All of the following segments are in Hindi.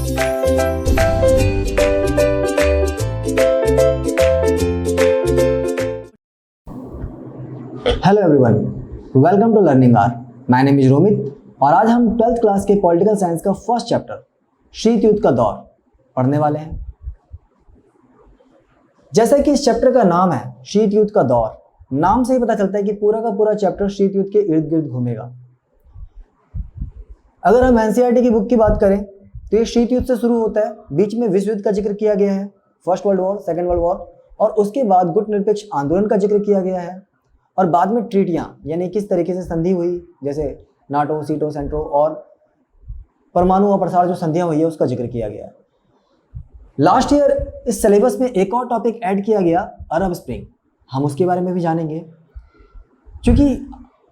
Hello everyone, welcome to learning R. My name is Romit और आज हम 12th क्लास के पॉलिटिकल साइंस का फर्स्ट चैप्टर शीत युद्ध का दौर पढ़ने वाले हैं। जैसा कि इस चैप्टर का नाम है शीत युद्ध का दौर, नाम से ही पता चलता है कि पूरा का पूरा चैप्टर शीत युद्ध के इर्द गिर्द घूमेगा। अगर हम एनसीईआरटी की बुक की बात करें तो ये शीत युद्ध से शुरू होता है, बीच में विश्व युद्ध का जिक्र किया गया है, first world war, second world war, और उसके बाद गुट निरपेक्ष आंदोलन का जिक्र किया गया है, और बाद में ट्रीटियां यानी किस तरीके से संधि हुई, जैसे नाटो, सीटो, सेंट्रो और परमाणु अप्रसार जो संधियां हुई है उसका जिक्र किया गया है। लास्ट ईयर इस सिलेबस में एक और टॉपिक ऐड किया गया, अरब स्प्रिंग, हम उसके बारे में भी जानेंगे। क्योंकि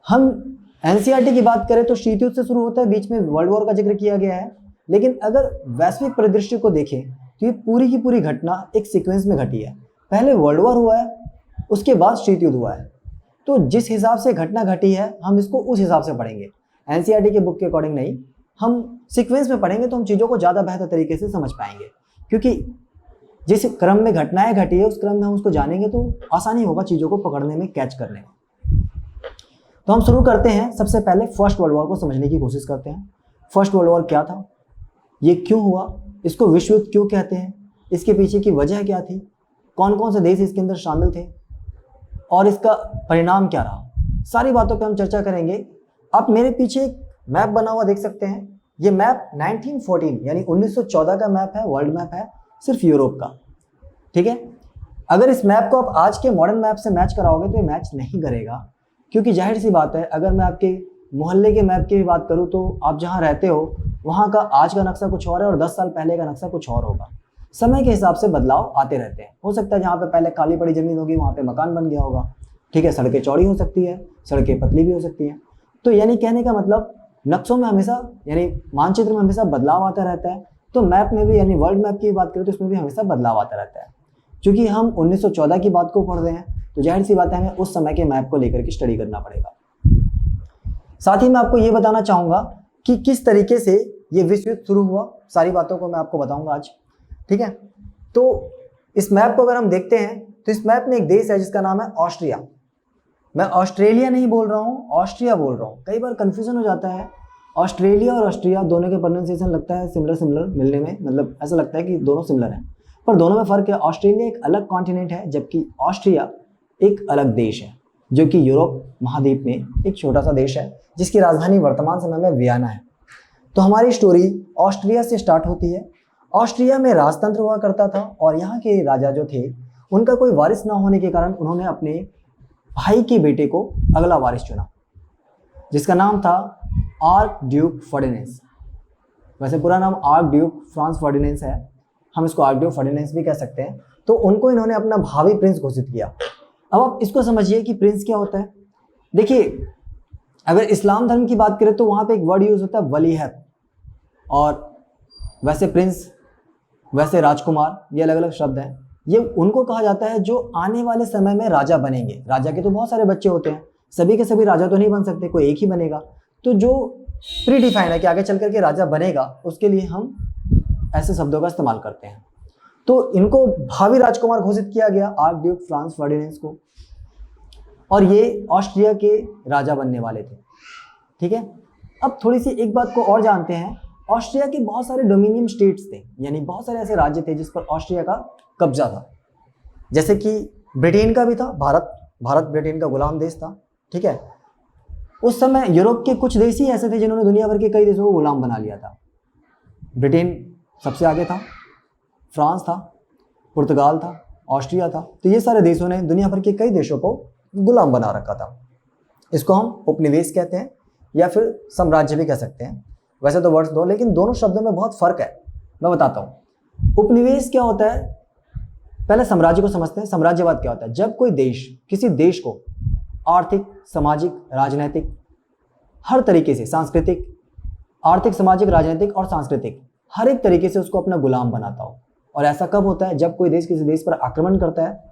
हम एनसीईआरटी की बात करें तो शीत युद्ध से शुरू होता है, बीच में वर्ल्ड वॉर का जिक्र किया गया है, लेकिन अगर वैश्विक परिदृश्य को देखें तो ये पूरी की पूरी घटना एक सीक्वेंस में घटी है। पहले वर्ल्ड वॉर हुआ है, उसके बाद शीत युद्ध हुआ है। तो जिस हिसाब से घटना घटी है हम इसको उस हिसाब से पढ़ेंगे, एनसीईआरटी के बुक के अकॉर्डिंग नहीं। हम सीक्वेंस में पढ़ेंगे तो हम चीज़ों को ज़्यादा बेहतर तरीके से समझ पाएंगे, क्योंकि जिस क्रम में घटनाएं घटी है उस क्रम में हम उसको जानेंगे तो आसानी होगा चीज़ों को पकड़ने में, कैच करने में। तो हम शुरू करते हैं, सबसे पहले फर्स्ट वर्ल्ड वॉर को समझने की कोशिश करते हैं। फर्स्ट वर्ल्ड वॉर क्या था, ये क्यों हुआ, इसको विश्व युद्ध क्यों कहते हैं, इसके पीछे की वजह क्या थी, कौन कौन से देश इसके अंदर शामिल थे और इसका परिणाम क्या रहा, सारी बातों पे हम चर्चा करेंगे। आप मेरे पीछे एक मैप बना हुआ देख सकते हैं, ये मैप 1914 यानी 1914 का मैप है, वर्ल्ड मैप है, सिर्फ यूरोप का। ठीक है, अगर इस मैप को आप आज के मॉडर्न मैप से मैच कराओगे तो ये मैच नहीं करेगा, क्योंकि जाहिर सी बात है, अगर मैं आपके मोहल्ले के मैप की भी बात करूँ तो आप जहाँ रहते हो वहाँ का आज का नक्शा कुछ और है और 10 साल पहले का नक्शा कुछ और होगा। समय के हिसाब से बदलाव आते रहते हैं। हो सकता है जहाँ पे पहले खाली पड़ी जमीन होगी वहाँ पे मकान बन गया होगा। ठीक है, सड़कें चौड़ी हो सकती है, सड़कें पतली भी हो सकती हैं। तो यानी कहने का मतलब नक्शों में हमेशा यानी मानचित्र में हमेशा बदलाव आता रहता है। तो मैप में भी यानी वर्ल्ड मैप की बात करें तो इसमें भी हमेशा बदलाव आता रहता है। क्योंकि हम 1914 की बात को पढ़ रहे हैं तो जाहिर सी बात है हमें उस समय के मैप को लेकर के स्टडी करना पड़ेगा। साथ ही मैं आपको ये बताना चाहूँगा कि किस तरीके से ये विश्व युद्ध शुरू हुआ, सारी बातों को मैं आपको बताऊँगा आज। ठीक है, तो इस मैप को अगर हम देखते हैं तो इस मैप में एक देश है जिसका नाम है ऑस्ट्रिया। मैं ऑस्ट्रेलिया नहीं बोल रहा हूँ, ऑस्ट्रिया बोल रहा हूँ, कई बार कंफ्यूजन हो जाता है। ऑस्ट्रेलिया और ऑस्ट्रिया दोनों के प्रोनाउंसिएशन लगता है सिमिलर मिलने में, मतलब ऐसा लगता है कि दोनों सिमिलर हैं, पर दोनों में फ़र्क है। ऑस्ट्रेलिया एक अलग कॉन्टिनेंट है जबकि ऑस्ट्रिया एक अलग देश है, जो कि यूरोप महाद्वीप में एक छोटा सा देश है जिसकी राजधानी वर्तमान समय में वियना है। तो हमारी स्टोरी ऑस्ट्रिया से स्टार्ट होती है। ऑस्ट्रिया में राजतंत्र हुआ करता था और यहाँ के राजा जो थे उनका कोई वारिस ना होने के कारण उन्होंने अपने भाई के बेटे को अगला वारिस चुना, जिसका नाम था आर्क ड्यूक फर्डिनेंड। वैसे पूरा नाम आर्क ड्यूक फ्रांस फर्डिनेंड है, हम इसको आर्क ड्यूक फर्डिनेंड भी कह सकते हैं। तो उनको इन्होंने अपना भावी प्रिंस घोषित किया। अब आप इसको समझिए कि प्रिंस क्या होता है। देखिए, अगर इस्लाम धर्म की बात करें तो वहाँ पे एक वर्ड यूज होता है वलीहत, और वैसे प्रिंस, वैसे राजकुमार, ये अलग अलग शब्द हैं। ये उनको कहा जाता है जो आने वाले समय में राजा बनेंगे। राजा के तो बहुत सारे बच्चे होते हैं, सभी के सभी राजा तो नहीं बन सकते, कोई एक ही बनेगा। तो जो प्री डिफाइंड है कि आगे चल करके राजा बनेगा, उसके लिए हम ऐसे शब्दों का इस्तेमाल करते हैं। तो इनको भावी राजकुमार घोषित किया गया, आर्क ड्यूक फ्रांस फर्डिनेंड को, और ये ऑस्ट्रिया के राजा बनने वाले थे। ठीक है, अब थोड़ी सी एक बात को और जानते हैं। ऑस्ट्रिया के बहुत सारे डोमिनियन स्टेट्स थे, यानी बहुत सारे ऐसे राज्य थे जिस पर ऑस्ट्रिया का कब्जा था। जैसे कि ब्रिटेन का भी था, भारत ब्रिटेन का गुलाम देश था। ठीक है, उस समय यूरोप के कुछ देश ही ऐसे थे जिन्होंने दुनिया भर के कई देशों को गुलाम बना लिया था। ब्रिटेन सबसे आगे था, फ्रांस था, पुर्तगाल था, ऑस्ट्रिया था। तो ये सारे देशों ने दुनिया भर के कई देशों को गुलाम बना रखा था। इसको हम उपनिवेश कहते हैं या फिर साम्राज्य भी कह सकते हैं। वैसे तो वर्ड्स दो, लेकिन दोनों शब्दों में बहुत फर्क है, मैं बताता हूँ। उपनिवेश क्या होता है, पहले साम्राज्य को समझते हैं। साम्राज्यवाद क्या होता है, जब कोई देश किसी देश को आर्थिक, सामाजिक, राजनीतिक, हर तरीके से, सांस्कृतिक, आर्थिक, सामाजिक, राजनीतिक और सांस्कृतिक हर एक तरीके से उसको अपना गुलाम बनाता हो। और ऐसा कब होता है, जब कोई देश किसी देश पर आक्रमण करता है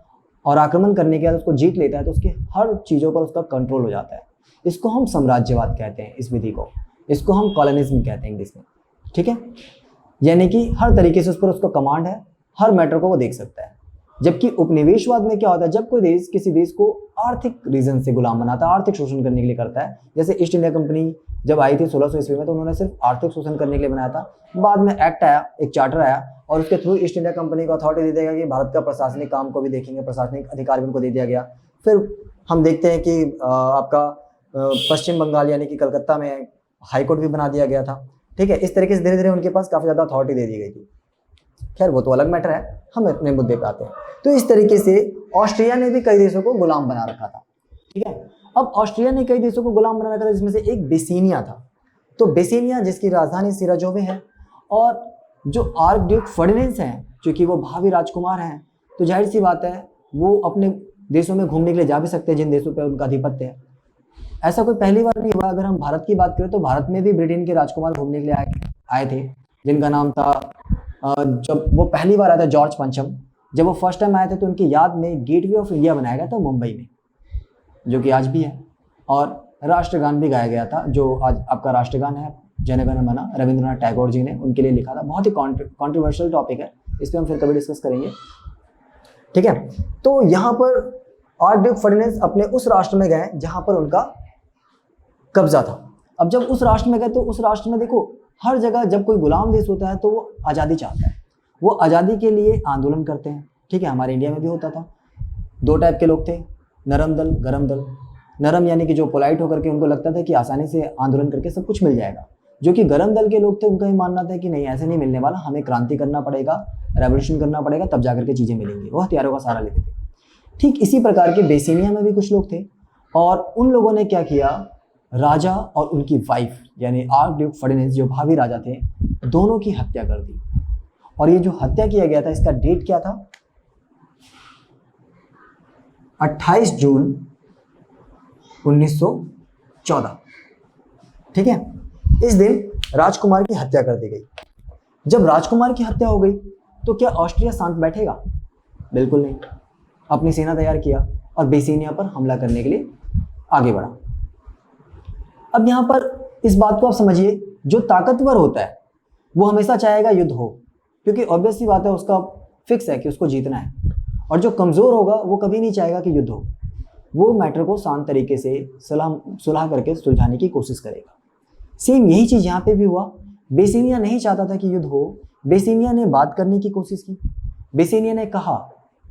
और आक्रमण करने के बाद उसको जीत लेता है तो उसकी हर चीज़ों पर उसका कंट्रोल हो जाता है। इसको हम साम्राज्यवाद कहते हैं, इस विधि को। इसको हम कॉलोनिज्म कहते हैं इंग्लिश में। ठीक है, यानी कि हर तरीके से उस पर उसका कमांड है, हर मैटर को वो देख सकता है। जबकि उपनिवेशवाद में क्या होता है, जब कोई देश किसी देश को आर्थिक रीजन से गुलाम बनाता है, आर्थिक शोषण करने के लिए करता है। जैसे ईस्ट इंडिया कंपनी जब आई थी 1600 ईस्वी में, तो उन्होंने सिर्फ आर्थिक शोषण करने के लिए बनाया था। बाद में एक्ट आया, एक चार्टर आया, और उसके थ्रू ईस्ट इंडिया कंपनी को अथॉरिटी दे दिया गया कि भारत का प्रशासनिक काम को भी देखेंगे, प्रशासनिक अधिकार भी उनको दे दिया गया। फिर हम देखते हैं कि आपका पश्चिम बंगाल यानी कि कलकत्ता में हाईकोर्ट भी बना दिया गया था। ठीक है, इस तरीके से धीरे धीरे उनके पास काफ़ी ज़्यादा अथॉरिटी दे दी गई थी। खैर वो तो अलग मैटर है, हम अपने मुद्दे पे आते हैं। तो इस तरीके से ऑस्ट्रिया ने भी कई देशों को गुलाम बना रखा था। ठीक है, अब ऑस्ट्रिया ने कई देशों को गुलाम बना रखा था, जिसमें से एक बेसिनिया था। तो बेसिनिया जिसकी राजधानी सिराजो में है, और जो आर्क ड्यूक फर्डिनेंड हैं, चूंकि वो भावी राजकुमार हैं, तो जाहिर सी बात है वो अपने देशों में घूमने के लिए जा भी सकते हैं जिन देशों पर उनका आधिपत्य है। ऐसा कोई पहली बार नहीं हुआ। अगर हम भारत की बात करें तो भारत में भी ब्रिटेन के राजकुमार घूमने के लिए आए थे, जिनका नाम था जब वो पहली बार आया था जॉर्ज पंचम। जब वो फर्स्ट टाइम आए थे तो उनकी याद में गेटवे ऑफ इंडिया बनाया गया था मुंबई में, जो कि आज भी है, और राष्ट्रगान भी गाया गया था, जो आज आपका राष्ट्रगान है जन गण मन, रविंद्रनाथ टैगोर जी ने उनके लिए लिखा था। बहुत ही कॉन्ट्रोवर्शियल टॉपिक है, इस पर हम फिर कभी डिस्कस करेंगे। ठीक है, तो यहाँ पर आर्क ड्यूक फर्डिनेंड अपने उस राष्ट्र में गए जहाँ पर उनका कब्जा था। अब जब उस राष्ट्र में गए तो उस राष्ट्र में देखो, हर जगह जब कोई गुलाम देश होता है तो वो आज़ादी चाहता है, वो आज़ादी के लिए आंदोलन करते हैं। ठीक है, हमारे इंडिया में भी होता था। दो टाइप के लोग थे, नरम दल, गरम दल। नरम यानी कि जो पोलाइट होकर के उनको लगता था कि आसानी से आंदोलन करके सब कुछ मिल जाएगा। जो कि गरम दल के लोग थे, उनका ये मानना था कि नहीं, ऐसे नहीं मिलने वाला, हमें क्रांति करना पड़ेगा, रेवोल्यूशन करना पड़ेगा, तब जाकर के चीज़ें मिलेंगी। वो हथियारों का सहारा लेते थे। ठीक इसी प्रकार के बेसिनिया में भी कुछ लोग थे, और उन लोगों ने क्या किया, राजा और उनकी वाइफ यानी आर्क ड्यूक फर्डिनेंड जो भावी राजा थे, दोनों की हत्या कर दी। और ये जो हत्या किया गया था, इसका डेट क्या था, 28 जून 1914। ठीक है, इस दिन राजकुमार की हत्या कर दी गई। जब राजकुमार की हत्या हो गई तो क्या ऑस्ट्रिया शांत बैठेगा? बिल्कुल नहीं। अपनी सेना तैयार किया और बेसिनिया पर हमला करने के लिए आगे बढ़ा। अब यहाँ पर इस बात को आप समझिए, जो ताकतवर होता है वो हमेशा चाहेगा युद्ध हो, क्योंकि ऑब्वियस सी बात है, उसका फिक्स है कि उसको जीतना है। और जो कमज़ोर होगा वो कभी नहीं चाहेगा कि युद्ध हो, वो मैटर को शांत तरीके से सुलह करके सुलझाने की कोशिश करेगा। सेम यही चीज़ यहाँ पे भी हुआ। बेसिनिया नहीं चाहता था कि युद्ध हो। बेसिनिया ने बात करने की कोशिश की। बेसिनिया ने कहा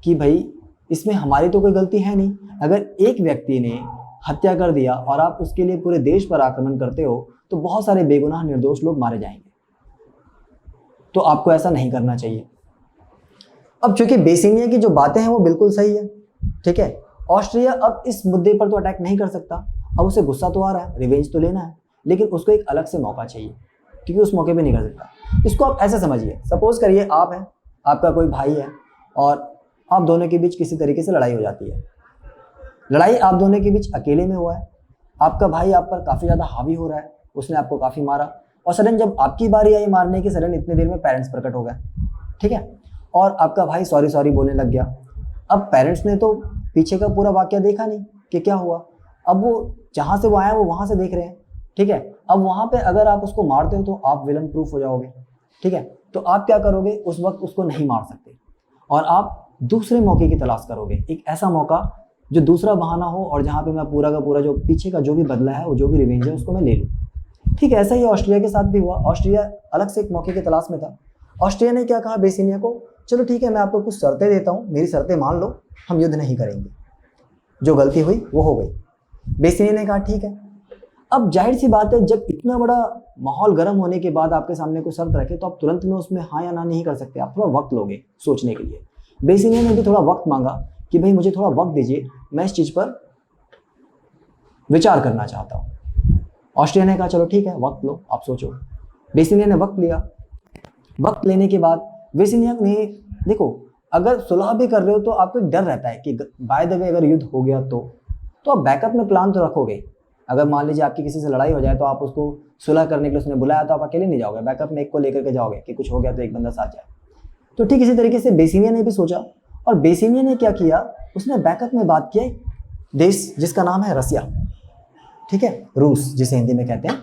कि भाई इसमें हमारी तो कोई गलती है नहीं, अगर एक व्यक्ति ने हत्या कर दिया और आप उसके लिए पूरे देश पर आक्रमण करते हो तो बहुत सारे बेगुनाह निर्दोष लोग मारे जाएंगे, तो आपको ऐसा नहीं करना चाहिए। अब चूंकि बेसिनिया की जो बातें हैं वो बिल्कुल सही है, ठीक है, ऑस्ट्रिया अब इस मुद्दे पर तो अटैक नहीं कर सकता। अब उसे गुस्सा तो आ रहा है, रिवेंज तो लेना है, लेकिन उसको एक अलग से मौका चाहिए, क्योंकि उस मौके पे नहीं कर सकता। इसको आप ऐसे समझिए, सपोज करिए आप हैं, आपका कोई भाई है, और आप दोनों के बीच किसी तरीके से लड़ाई हो जाती है। लड़ाई आप दोनों के बीच अकेले में हुआ है, आपका भाई आप पर काफ़ी ज़्यादा हावी हो रहा है, उसने आपको काफ़ी मारा, और सडन जब आपकी बारी आई मारने की, सडन इतने देर में पेरेंट्स प्रकट हो गए, ठीक है, और आपका भाई सॉरी सॉरी बोलने लग गया। अब पेरेंट्स ने तो पीछे का पूरा वाकया देखा नहीं कि क्या हुआ, अब वो जहाँ से वो आया वो वहाँ से देख रहे हैं, ठीक है। अब वहाँ पे अगर आप उसको मारते हो तो आप विलन प्रूफ हो जाओगे, ठीक है। तो आप क्या करोगे, उस वक्त उसको नहीं मार सकते और आप दूसरे मौके की तलाश करोगे, एक ऐसा मौका जो दूसरा बहाना हो और जहाँ पे मैं पूरा का पूरा जो पीछे का जो भी बदला है, वो जो भी रिवेंज है, उसको मैं ले लूँ। ठीक है, ऐसा ही ऑस्ट्रिया के साथ भी हुआ। ऑस्ट्रिया अलग से एक मौके की तलाश में था। ऑस्ट्रिया ने क्या कहा बेसिनिया को, चलो ठीक है, मैं आपको कुछ शर्तें देता हूँ, मेरी शर्तें मान लो, हम युद्ध नहीं करेंगे, जो गलती हुई वो हो गई। बेसिनिया ने कहा ठीक है। अब जाहिर सी बात है, जब इतना बड़ा माहौल गर्म होने के बाद आपके सामने कोई शर्त रखे तो आप तुरंत में उसमें हाँ या ना नहीं कर सकते, आप थोड़ा वक्त लोगे सोचने के लिए। बेसिनिया ने भी थोड़ा वक्त मांगा कि भाई मुझे थोड़ा वक्त दीजिए, मैं इस चीज़ पर विचार करना चाहता हूँ। ऑस्ट्रिया ने कहा चलो ठीक है, वक्त लो, आप सोचो। बेसिनिया ने वक्त लिया। वक्त लेने के बाद बेसिनिया ने, देखो अगर सुलह भी कर रहे हो तो आपको एक डर रहता है कि बाय द वे अगर युद्ध हो गया तो आप बैकअप में प्लान तो रखोगे। अगर मान लीजिए आपकी किसी से लड़ाई हो जाए तो आप उसको सुलह करने के लिए उसने बुलाया तो आप अकेले नहीं जाओगे, बैकअप में एक को लेकर के जाओगे कि कुछ हो गया तो एक बंदा साथ जाए। तो ठीक इसी तरीके से बेसिनिया ने भी सोचा, और बेसिनिया ने क्या किया, उसने बैकअप में बात किया देश जिसका नाम है रसिया, ठीक है, रूस जिसे हिंदी में कहते हैं।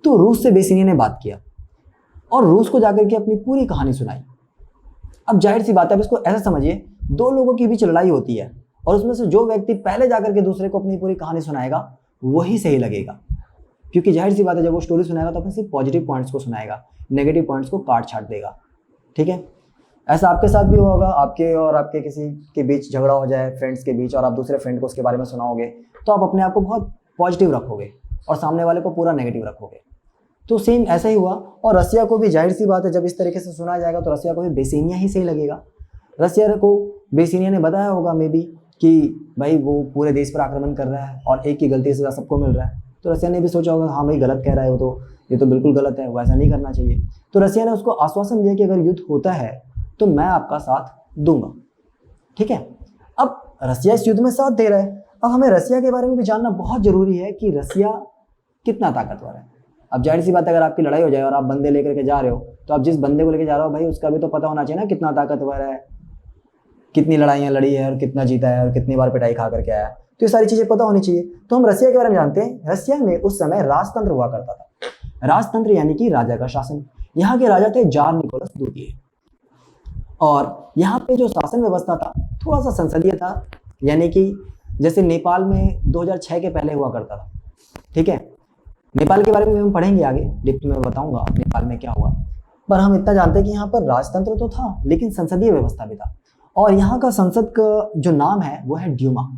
तो रूस से बेसिनिया ने बात किया और रूस को जाकर के अपनी पूरी कहानी सुनाई। अब जाहिर सी बात है, अब इसको ऐसा समझिए, दो लोगों के बीच लड़ाई होती है और उसमें से जो व्यक्ति पहले जाकर के दूसरे को अपनी पूरी कहानी सुनाएगा वही सही लगेगा, क्योंकि जाहिर सी बात है जब वो स्टोरी सुनाएगा तो अपने सिर्फ पॉजिटिव पॉइंट्स को सुनाएगा, नेगेटिव पॉइंट्स को काट छाट देगा। ठीक है, ऐसा आपके साथ भी होगा, आपके और आपके किसी के बीच झगड़ा हो जाए फ्रेंड्स के बीच और आप दूसरे फ्रेंड को उसके बारे में सुनाओगे तो आप अपने आप को बहुत पॉजिटिव रखोगे और सामने वाले को पूरा नेगेटिव रखोगे। तो सेम ऐसा ही हुआ, और रसिया को भी जाहिर सी बात है जब इस तरीके से सुनाया जाएगा तो रसिया को भी बेसिनिया ही सही लगेगा। रसिया को बेसिनिया ने बताया होगा मे बी कि भाई वो पूरे देश पर आक्रमण कर रहा है और एक की गलती से सबको मिल रहा है, तो रसिया ने भी सोचा होगा हाँ भाई गलत कह रहा है वो, तो ये तो बिल्कुल गलत है, वो ऐसा नहीं करना चाहिए। तो रसिया ने उसको आश्वासन दिया कि अगर युद्ध होता है तो मैं आपका साथ दूंगा। ठीक है, अब रसिया इस युद्ध में साथ दे रहा है। अब हमें रसिया के बारे में भी जानना बहुत जरूरी है कि रसिया कितना ताकतवर है। अब जाहिर सी बात है, अगर आपकी लड़ाई हो जाए और आप बंदे लेकर के जा रहे हो तो आप जिस बंदे को लेकर जा रहे हो भाई उसका भी तो पता होना चाहिए ना कितना ताकतवर है, कितनी लड़ाइयाँ लड़ी है और कितना जीता है और कितनी बार पिटाई खा करके आया है, तो ये सारी चीजें पता होनी चाहिए। तो हम रसिया के बारे में जानते हैं। रसिया में उस समय राजतंत्र हुआ करता था। राजतंत्र यानी कि राजा का शासन। यहाँ के राजा थे जार निकोलस द्वितीय, और यहाँ पे जो शासन व्यवस्था था थोड़ा सा संसदीय था, यानी कि जैसे नेपाल में 2006 के पहले हुआ करता था। ठीक है, नेपाल के बारे में हम पढ़ेंगे आगे, डिप्थ में बताऊंगा नेपाल में क्या हुआ, पर हम इतना जानते हैं कि यहाँ पर राजतंत्र तो था लेकिन संसदीय व्यवस्था भी था, और यहाँ का संसद का जो नाम है वो है ड्यूमा।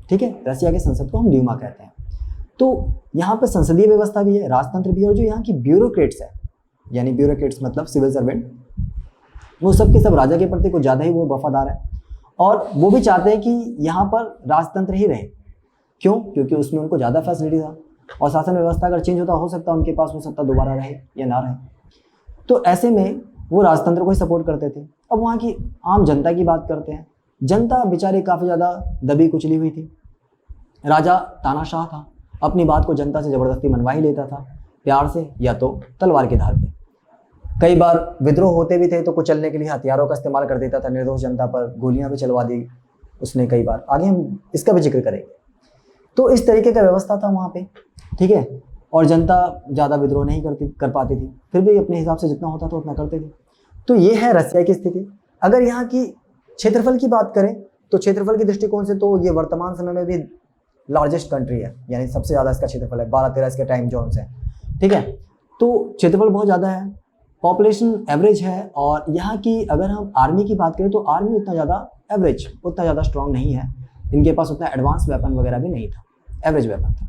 ठीक है, रसिया के संसद को हम ड्यूमा कहते हैं। तो यहाँ पर संसदीय व्यवस्था भी है, राजतंत्र भी है, और जो यहाँ की ब्यूरोक्रेट्स है, यानी ब्यूरोक्रेट्स मतलब सिविल सर्वेंट, वो सब के सब राजा के प्रति कुछ ज़्यादा ही वो वफादार है, और वो भी चाहते हैं कि यहाँ पर राजतंत्र ही रहे। क्यों? क्योंकि उसमें उनको ज़्यादा फैसिलिटी था, और शासन व्यवस्था अगर चेंज होता हो सकता है उनके पास वो सत्ता दोबारा रहे या ना रहे, तो ऐसे में वो राजतंत्र को ही सपोर्ट करते थे। अब वहाँ की आम जनता की बात करते हैं। जनता बेचारी काफ़ी ज़्यादा दबी कुचली हुई थी। राजा तानाशाह था, अपनी बात को जनता से ज़बरदस्ती मनवा ही लेता था, प्यार से या तो तलवार के धार पे। कई बार विद्रोह होते भी थे तो कुचलने के लिए हथियारों का इस्तेमाल कर देता था, निर्दोष जनता पर गोलियां भी चलवा दी उसने कई बार, आगे हम इसका भी जिक्र करेंगे। तो इस तरीके का व्यवस्था था वहाँ पे। ठीक है, और जनता ज़्यादा विद्रोह नहीं कर पाती थी, फिर भी अपने हिसाब से जितना होता था उतना करते थे। तो ये है रसिया की स्थिति। अगर यहाँ की क्षेत्रफल की बात करें तो क्षेत्रफल के दृष्टिकोण से तो ये वर्तमान समय में भी लार्जेस्ट कंट्री है, यानी सबसे ज़्यादा इसका क्षेत्रफल है, 12-13 इसके टाइम जोन्स हैं। ठीक है, तो क्षेत्रफल बहुत ज़्यादा है, पॉपुलेशन एवरेज है, और यहाँ की अगर हम आर्मी की बात करें तो आर्मी उतना ज़्यादा एवरेज, उतना ज़्यादा स्ट्रॉन्ग नहीं है, इनके पास उतना एडवांस वेपन वगैरह भी नहीं था, एवरेज वेपन था।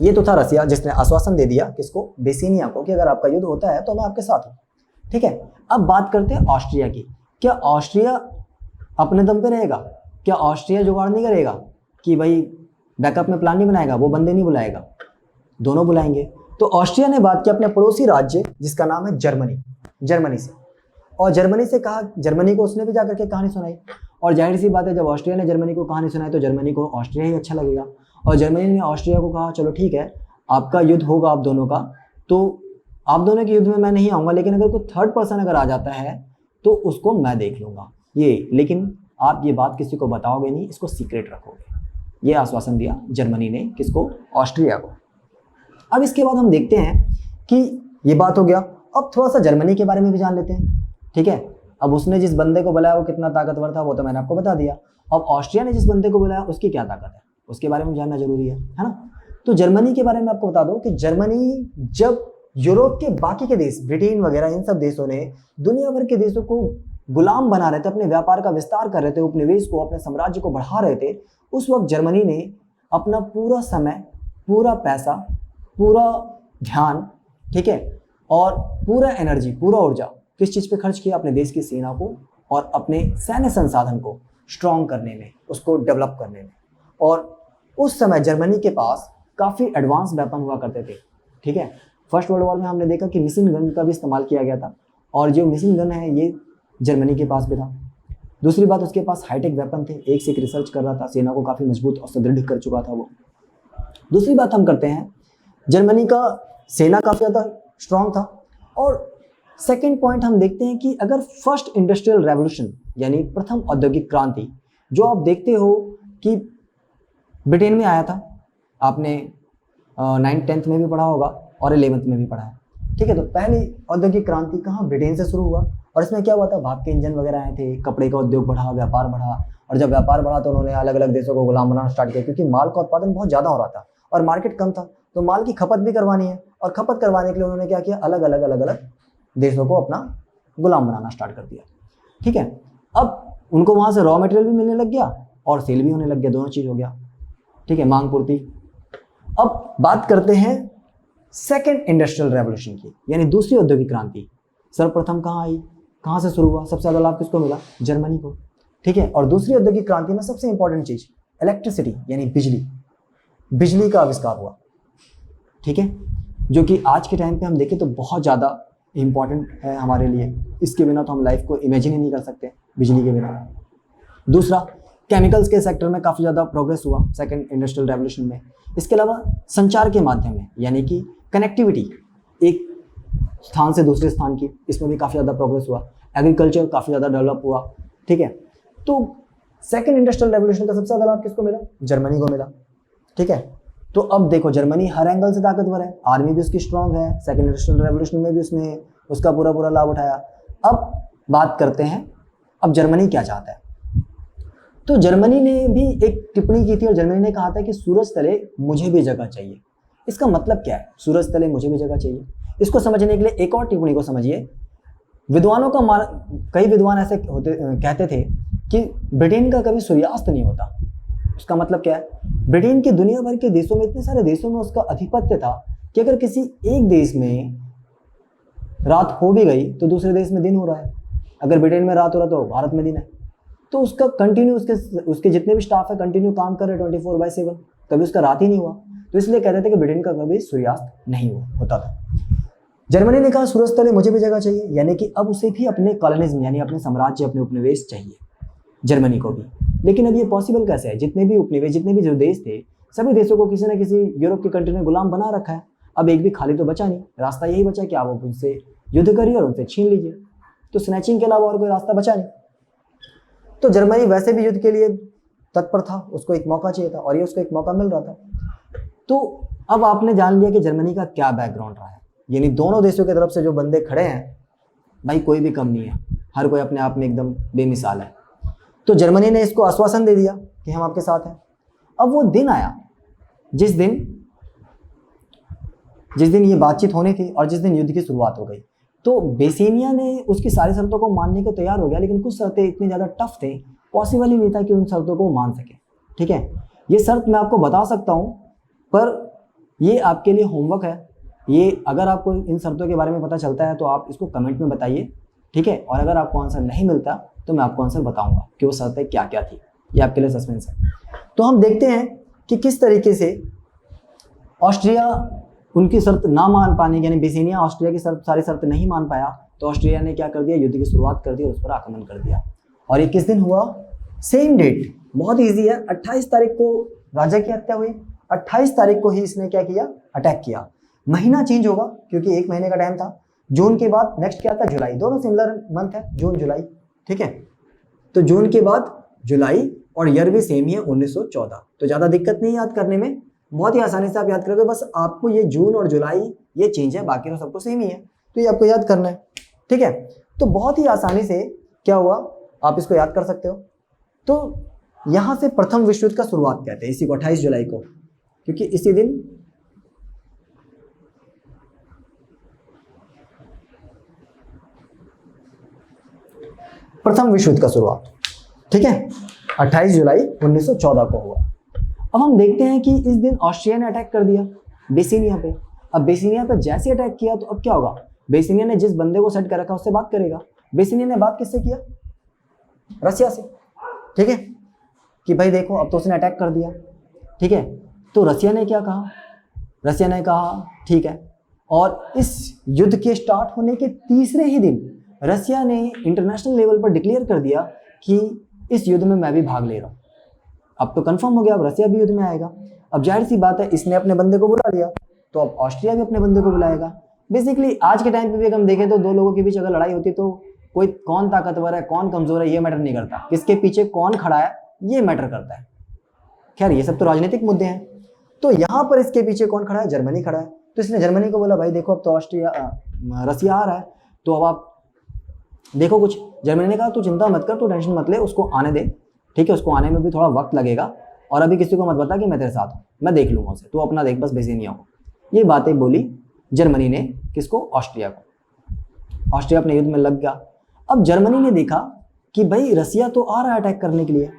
ये तो था रसिया जिसने आश्वासन दे दिया किसको, बेसिनिया को, कि अगर आपका युद्ध होता है तो मैं आपके साथ हूँ। ठीक है, अब बात करते हैं ऑस्ट्रिया की। क्या ऑस्ट्रिया अपने दम पे रहेगा? क्या ऑस्ट्रिया जुगाड़ नहीं करेगा कि भाई बैकअप में प्लान नहीं बनाएगा, वो बंदे नहीं बुलाएगा? दोनों बुलाएंगे। तो ऑस्ट्रिया ने बात की अपने पड़ोसी राज्य जिसका नाम है जर्मनी से, और जर्मनी से कहा, जर्मनी को उसने भी जाकर के कहानी सुनाई, और जाहिर सी बात है जब ऑस्ट्रिया ने जर्मनी को कहानी सुनाई तो जर्मनी को ऑस्ट्रिया ही अच्छा लगेगा, और जर्मनी ने ऑस्ट्रिया को कहा चलो ठीक है आपका युद्ध होगा आप दोनों का, तो आप दोनों के युद्ध में मैं नहीं आऊँगा, लेकिन अगर कोई थर्ड पर्सन अगर आ जाता है तो उसको मैं देख लूँगा ये, लेकिन आप ये बात किसी को बताओगे नहीं, इसको सीक्रेट रखोगे। ये आश्वासन दिया जर्मनी ने किसको, ऑस्ट्रिया को। अब इसके बाद हम देखते हैं कि ये बात हो गया, अब थोड़ा सा जर्मनी के बारे में भी जान लेते हैं। ठीक है, अब उसने जिस बंदे को बुलाया वो कितना ताकतवर था वो तो मैंने आपको बता दिया। अब ऑस्ट्रिया ने जिस बंदे को बुलाया उसकी क्या ताकत है उसके बारे में जानना जरूरी है ना। तो जर्मनी के बारे में आपको बता दो कि जर्मनी, जब यूरोप के बाकी के देश, ब्रिटेन वगैरह इन सब देशों ने दुनिया भर के देशों को गुलाम बना रहे थे, अपने व्यापार का विस्तार कर रहे थे, उपनिवेश को, अपने साम्राज्य को बढ़ा रहे थे, उस वक्त जर्मनी ने अपना पूरा समय, पूरा पैसा, पूरा ध्यान, ठीक है, और पूरा एनर्जी, पूरा ऊर्जा किस चीज़ पे खर्च किया? अपने देश की सेना को और अपने सैन्य संसाधन को स्ट्रॉन्ग करने में, उसको डेवलप करने में। और उस समय जर्मनी के पास काफ़ी एडवांस वेपन हुआ करते थे। ठीक है, फर्स्ट वर्ल्ड वॉर में हमने देखा कि मिशन गन का भी इस्तेमाल किया गया था, और जो मिशन गन है ये जर्मनी के पास भी था। दूसरी बात, उसके पास हाईटेक वेपन थे, एक से एक रिसर्च कर रहा था, सेना को काफ़ी मजबूत और सुदृढ़ कर चुका था वो। दूसरी बात हम करते हैं, जर्मनी का सेना काफ़ी ज़्यादा स्ट्रॉन्ग था। और सेकेंड पॉइंट हम देखते हैं कि अगर फर्स्ट इंडस्ट्रियल रेवोल्यूशन यानी प्रथम औद्योगिक क्रांति, जो आप देखते हो कि ब्रिटेन में आया था, आपने 9th 10th में भी पढ़ा होगा और 11th में भी पढ़ा है। ठीक है, तो पहली औद्योगिक क्रांति कहाँ, ब्रिटेन से शुरू हुआ। और इसमें क्या हुआ था, भाप के इंजन वगैरह आए थे, कपड़े का उद्योग बढ़ा, व्यापार बढ़ा। और जब व्यापार बढ़ा तो उन्होंने अलग अलग देशों को गुलाम बनाना स्टार्ट किया, क्योंकि माल का उत्पादन बहुत ज़्यादा हो रहा था और मार्केट कम था, तो माल की खपत भी करवानी है। और खपत करवाने के लिए उन्होंने क्या किया, अलग अलग देशों को अपना गुलाम बनाना स्टार्ट कर दिया। ठीक है, अब उनको वहाँ से रॉ मटेरियल भी मिलने लग गया और सेल भी होने लग गया, दोनों चीज़ हो गया। ठीक है, मांग पूर्ति। अब बात करते हैं सेकेंड इंडस्ट्रियल रेवोल्यूशन की, यानी दूसरी औद्योगिक क्रांति। सर्वप्रथम कहाँ आई, कहाँ से शुरू हुआ, सबसे ज़्यादा लाभ किसको मिला, जर्मनी को। ठीक है, और दूसरी औद्योगिक क्रांति में सबसे इंपॉर्टेंट चीज़ इलेक्ट्रिसिटी यानी बिजली का आविष्कार हुआ। ठीक है, जो कि आज के टाइम पे हम देखें तो बहुत ज़्यादा इंपॉर्टेंट है हमारे लिए। इसके बिना तो हम लाइफ को इमेजिन ही नहीं कर सकते, बिजली के बिना। दूसरा, केमिकल्स के सेक्टर में काफ़ी ज़्यादा प्रोग्रेस हुआ सेकेंड इंडस्ट्रियल रेवोल्यूशन में। इसके अलावा संचार के माध्यम में, यानी कि कनेक्टिविटी एक स्थान से दूसरे स्थान की, इसमें भी काफ़ी ज़्यादा प्रोग्रेस हुआ। एग्रीकल्चर काफ़ी ज़्यादा डेवलप हुआ। ठीक है, तो सेकेंड इंडस्ट्रियल रेवोल्यूशन का सबसे ज़्यादा लाभ किसको मिला, जर्मनी को मिला। ठीक है, तो अब देखो जर्मनी हर एंगल से ताकतवर है, आर्मी भी उसकी स्ट्रांग है, सेकेंड इंडस्ट्रियल रेवोल्यूशन में भी उसने उसका पूरा लाभ उठाया। अब बात करते हैं, अब जर्मनी क्या चाहता है। तो जर्मनी ने भी एक टिप्पणी की थी और जर्मनी ने कहा था कि सूरज तले मुझे भी जगह चाहिए। इसका मतलब क्या है, सूरज तले मुझे भी जगह चाहिए। इसको समझने के लिए एक और टिप्पणी को समझिए। विद्वानों का कई विद्वान ऐसे कहते थे कि ब्रिटेन का कभी सूर्यास्त नहीं होता। उसका मतलब क्या है, ब्रिटेन के दुनिया भर के देशों में, इतने सारे देशों में उसका आधिपत्य था कि अगर किसी एक देश में रात हो भी गई तो दूसरे देश में दिन हो रहा है। अगर ब्रिटेन में रात हो रहा तो भारत में दिन है। तो उसका कंटिन्यू उसके जितने भी स्टाफ है कंटिन्यू काम कर रहे 24/7, कभी उसका रात ही नहीं हुआ। तो इसलिए कहते थे कि ब्रिटेन का कभी सूर्यास्त नहीं होता था। जर्मनी ने कहा सूरज तले मुझे भी जगह चाहिए, यानी कि अब उसे भी अपने कॉलोनिज्म यानी अपने साम्राज्य, अपने उपनिवेश चाहिए, जर्मनी को भी। लेकिन अब ये पॉसिबल कैसे है, जितने भी उपनिवेश, जितने भी जो देश थे, सभी देशों को किसी न किसी यूरोप की कंट्री ने गुलाम बना रखा है। अब एक भी खाली तो बचा नहीं, रास्ता यही बचा कि आप उनसे युद्ध करिए और उनसे छीन लीजिए। तो स्नैचिंग के अलावा और कोई रास्ता बचा नहीं। तो जर्मनी वैसे भी युद्ध के लिए तत्पर था, उसको एक मौका चाहिए था और ये उसको एक मौका मिल रहा था। तो अब आपने जान लिया कि जर्मनी का क्या बैकग्राउंड रहा है, यानी दोनों देशों की तरफ से जो बंदे खड़े हैं, भाई कोई भी कम नहीं है, हर कोई अपने आप में एकदम बेमिसाल है। तो जर्मनी ने इसको आश्वासन दे दिया कि हम आपके साथ हैं। अब वो दिन आया जिस दिन ये बातचीत होनी थी और जिस दिन युद्ध की शुरुआत हो गई। तो बेसेनिया ने उसकी सारी शर्तों को मानने को तैयार हो गया, लेकिन कुछ शर्तें इतनी ज़्यादा टफ थे, पॉसिबल ही नहीं था कि उन शर्तों को मान सके। ठीक है, ये शर्त मैं आपको बता सकता हूँ, पर ये आपके लिए होमवर्क है। ये अगर आपको इन शर्तों के बारे में पता चलता है तो आप इसको कमेंट में बताइए। ठीक है, और अगर आपको आंसर नहीं मिलता तो मैं आपको आंसर बताऊंगा कि वो शर्तें क्या क्या थी। ये आपके लिए सस्पेंस है। तो हम देखते हैं कि किस तरीके से ऑस्ट्रिया उनकी शर्त ना मान पाने, यानी बेसेनिया ऑस्ट्रिया की सारी शर्त नहीं मान पाया, तो ऑस्ट्रिया ने क्या कर दिया, युद्ध की शुरुआत कर दी और उस पर आक्रमण कर दिया। और ये किस दिन हुआ, सेम डेट, बहुत ईजी है, 28 तारीख को राजा की हत्या हुई, 28 तारीख को ही इसने क्या किया, अटैक किया। महीना चेंज होगा क्योंकि एक महीने का टाइम था। जून के बाद नेक्स्ट क्या था, जुलाई, दोनों सिमिलर मंथ है, जून जुलाई। ठीक है, तो जून के बाद जुलाई और ईयर भी सेम ही है 1914। तो ज़्यादा दिक्कत नहीं याद करने में, बहुत ही आसानी से आप याद करोगे। बस आपको ये जून और जुलाई ये चेंज है, बाकी तो सबको सेम ही है, तो ये आपको याद करना है। ठीक है, तो बहुत ही आसानी से क्या हुआ, आप इसको याद कर सकते हो। तो यहाँ से प्रथम विश्व युद्ध का शुरुआत कहते हैं इसी को, 28 जुलाई को, क्योंकि इसी दिन प्रथम विश्व युद्ध का शुरुआत, ठीक है, 28 जुलाई 1914 को हुआ। अब हम देखते हैं कि इस दिन ऑस्ट्रिया ने अटैक कर दिया बेसिनिया पे। अब बेसिनिया पे जैसे अटैक किया तो अब क्या होगा, बेसिनिया ने जिस बंदे को सेट कर रखा उससे बात करेगा। बेसिनिया ने बात किससे किया, रसिया से। ठीक है, कि भाई देखो अब तो उसने अटैक कर दिया। ठीक है, तो रसिया ने क्या कहा, रसिया ने कहा ठीक है, और इस युद्ध के स्टार्ट होने के तीसरे ही दिन रसिया ने इंटरनेशनल लेवल पर डिक्लेयर कर दिया कि इस युद्ध में मैं भी भाग ले रहा हूँ। अब तो कंफर्म हो गया, अब रसिया भी युद्ध में आएगा। अब जाहिर सी बात है, इसने अपने बंदे को बुला लिया, तो अब ऑस्ट्रिया भी अपने बंदे को बुलाएगा। बेसिकली आज के टाइम पे भी अगर हम देखें तो दो लोगों के बीच अगर लड़ाई होती तो कोई कौन ताकतवर है कौन कमजोर है ये मैटर नहीं करता, किसके पीछे कौन खड़ा है ये मैटर करता है। खैर ये सब तो राजनीतिक मुद्दे हैं। तो यहाँ पर इसके पीछे कौन खड़ा है, जर्मनी खड़ा है। तो इसने जर्मनी को बोला भाई देखो अब तो रसिया आ रहा है, तो अब आप देखो कुछ। जर्मनी ने कहा तू चिंता मत कर, तू टेंशन मत ले, उसको आने दे, ठीक है, उसको आने में भी थोड़ा वक्त लगेगा, और अभी किसी को मत बता कि मैं तेरे साथ हूँ, मैं देख लूंगा उसे, तू अपना देख, बस बिजी नहीं हो। ये बातें बोली जर्मनी ने किसको? ऑस्ट्रिया को। ऑस्ट्रिया अपने युद्ध में लग गया। अब जर्मनी ने देखा कि भाई रसिया तो आ रहा है अटैक करने के लिए,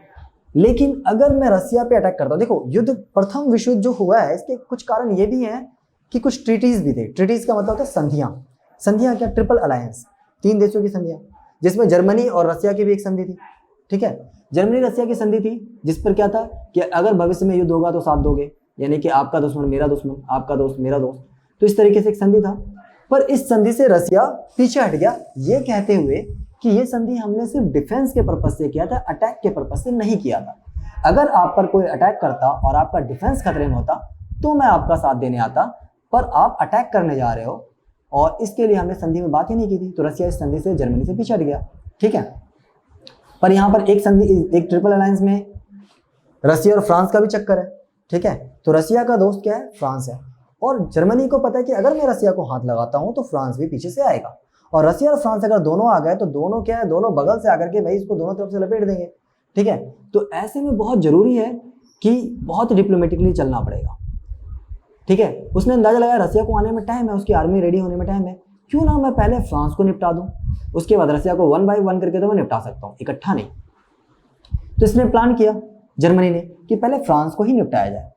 लेकिन अगर मैं रसिया पे अटैक करता हूँ, देखो युद्ध, प्रथम विश्व युद्ध जो हुआ है इसके कुछ कारण ये भी हैं कि कुछ ट्रीटीज भी थे। ट्रीटीज का मतलब होता है संधियां। संधियां क्या? ट्रिपल अलायंस, 3 देशों की संधियां, जिसमें जर्मनी और रसिया की भी एक संधि थी, ठीक है। जर्मनी रसिया की संधि थी जिस पर क्या था कि अगर भविष्य में युद्ध होगा तो साथ दोगे, यानी कि आपका दुश्मन मेरा दुश्मन, आपका दोस्त मेरा दोस्त, तो इस तरीके से एक संधि था। पर इस संधि से रसिया पीछे हट गया, ये कहते हुए कि ये संधि हमने सिर्फ डिफेंस के पर्पज से किया था, अटैक के पर्पज से नहीं किया था। अगर आप पर कोई अटैक करता और आपका डिफेंस खतरे में होता तो मैं आपका साथ देने आता, पर आप अटैक करने जा रहे हो और इसके लिए हमने संधि में बात ही नहीं की थी। तो रसिया इस संधि से जर्मनी से पीछे हट गया, ठीक है। पर यहाँ पर एक संधि, एक ट्रिपल अलायंस में रसिया और फ्रांस का भी चक्कर है, ठीक है। तो रसिया का दोस्त क्या है? फ्रांस है। और जर्मनी को पता है कि अगर मैं रसिया को हाथ लगाता हूं तो फ्रांस भी पीछे से आएगा, और रसिया और फ्रांस अगर दोनों आ गए तो दोनों क्या है? दोनों बगल से आकर के भाई इसको दोनों तरफ से लपेट देंगे, ठीक है। तो ऐसे में बहुत जरूरी है कि बहुत डिप्लोमेटिकली चलना पड़ेगा, ठीक है। उसने अंदाजा लगाया रसिया को आने में टाइम है, उसकी आर्मी रेडी होने में टाइम है, क्यों ना मैं पहले फ्रांस को निपटा दूं, उसके बाद रसिया को 1 बाय 1 करके तो मैं निपटा सकता हूं, इकट्ठा नहीं। तो इसने प्लान किया जर्मनी ने कि पहले फ्रांस को ही निपटाया जाए।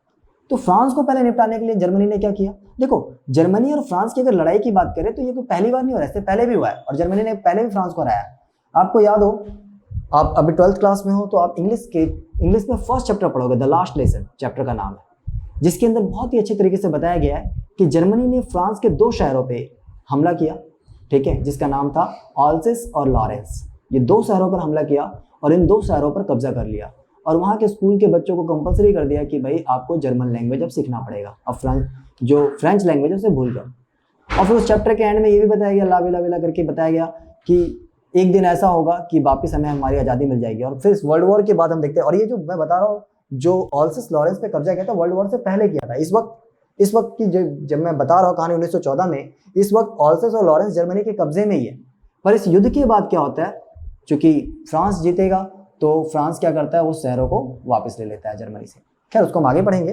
तो फ्रांस को पहले निपटाने के लिए जर्मनी ने क्या किया? देखो जर्मनी और फ्रांस की अगर लड़ाई की बात करें तो ये कोई पहली बार नहीं हो रहा है, इससे पहले भी हुआ है, और जर्मनी ने पहले भी फ्रांस को हराया। आपको याद हो, आप अभी 12th क्लास में हो तो आप इंग्लिश में फर्स्ट चैप्टर पढ़ोगे, द लास्ट लेसन चैप्टर का नाम है, जिसके अंदर बहुत ही अच्छे तरीके से बताया गया है कि जर्मनी ने फ्रांस के 2 शहरों पे हमला किया, ठीक है, जिसका नाम था ऑल्सेस और लॉरेंस। ये 2 शहरों पर हमला किया और इन 2 शहरों पर कब्जा कर लिया, और वहाँ के स्कूल के बच्चों को कंपलसरी कर दिया कि भाई आपको जर्मन लैंग्वेज अब सीखना पड़ेगा, अब फ्रेंच लैंग्वेज उसे भूल जाओ। और फिर उस चैप्टर के एंड में ये भी बताया गया, लाविला विला करके बताया गया कि एक दिन ऐसा होगा कि वापिस हमें हमारी आज़ादी मिल जाएगी। और फिर इस वर्ल्ड वॉर के बाद हम देखते हैं, और ये जो मैं बता रहा हूँ जो ऑल्सेस लॉरेंस पे कब्जा किया था वर्ल्ड वॉर से पहले किया था। इस वक्त की जब मैं बता रहा हूँ कहानी 1914 में, इस वक्त ऑल्सेस और लॉरेंस जर्मनी के कब्जे में ही है। पर इस युद्ध के बाद क्या होता है, चूंकि फ्रांस जीतेगा तो फ्रांस क्या करता है, उस शहरों को वापस ले लेता है जर्मनी से। खैर उसको हम आगे पढ़ेंगे,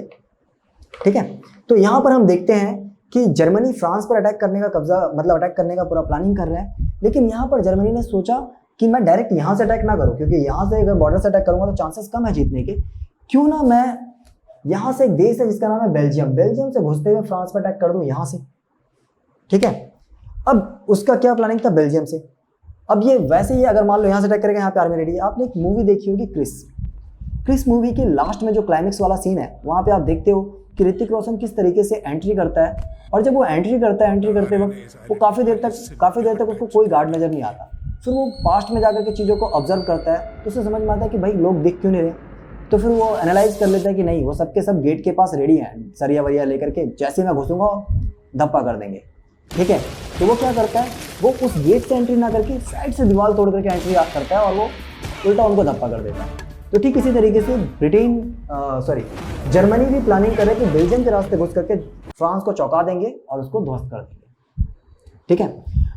ठीक है। तो यहाँ पर हम देखते हैं कि जर्मनी फ्रांस पर अटैक करने का अटैक करने का पूरा प्लानिंग कर रहा है, लेकिन यहाँ पर जर्मनी ने सोचा कि मैं डायरेक्ट यहाँ से अटैक ना करूँ, क्योंकि यहाँ से अगर बॉर्डर से अटैक करूँगा तो चांसेस कम है जीतने के, क्यों ना मैं यहाँ से एक देश है जिसका नाम है बेल्जियम से घुसते हुए फ्रांस पर अटैक कर दूँ यहाँ से, ठीक है। अब उसका क्या प्लानिंग था? बेल्जियम से। अब ये वैसे ही अगर मान लो यहाँ से अटैक करेगा, यहाँ पे आर्मी रेडी है। आपने एक मूवी देखी होगी क्रिस मूवी के लास्ट में जो क्लाइमेक्स वाला सीन है, वहाँ पे आप देखते हो कि ऋतिक रोशन किस तरीके से एंट्री करता है, और जब वो एंट्री करते वक्त वो काफ़ी देर तक उसको कोई गार्ड नज़र नहीं आता। फिर वो पास्ट में जाकर के चीज़ों को ऑब्जर्व करता है, तो उसे समझ में आता है कि भाई लोग दिख क्यों नहीं रहे। तो फिर वो एनालाइज कर लेता है कि नहीं, वो सबके सब गेट के पास रेडी हैं, सरिया वरिया लेकर के, जैसे मैं घुसूंगा धप्पा कर देंगे, ठीक है। तो वो क्या करता है, वो उस गेट से एंट्री ना करके साइड से दीवार तोड़ करके एंट्री करता है और वो उल्टा उनको धप्पा कर देता है। तो ठीक इसी तरीके से जर्मनी भी प्लानिंग कर रहे कि बेल्जियम के रास्ते घुस करके फ्रांस को चौंका देंगे और उसको ध्वस्त कर देंगे, ठीक है।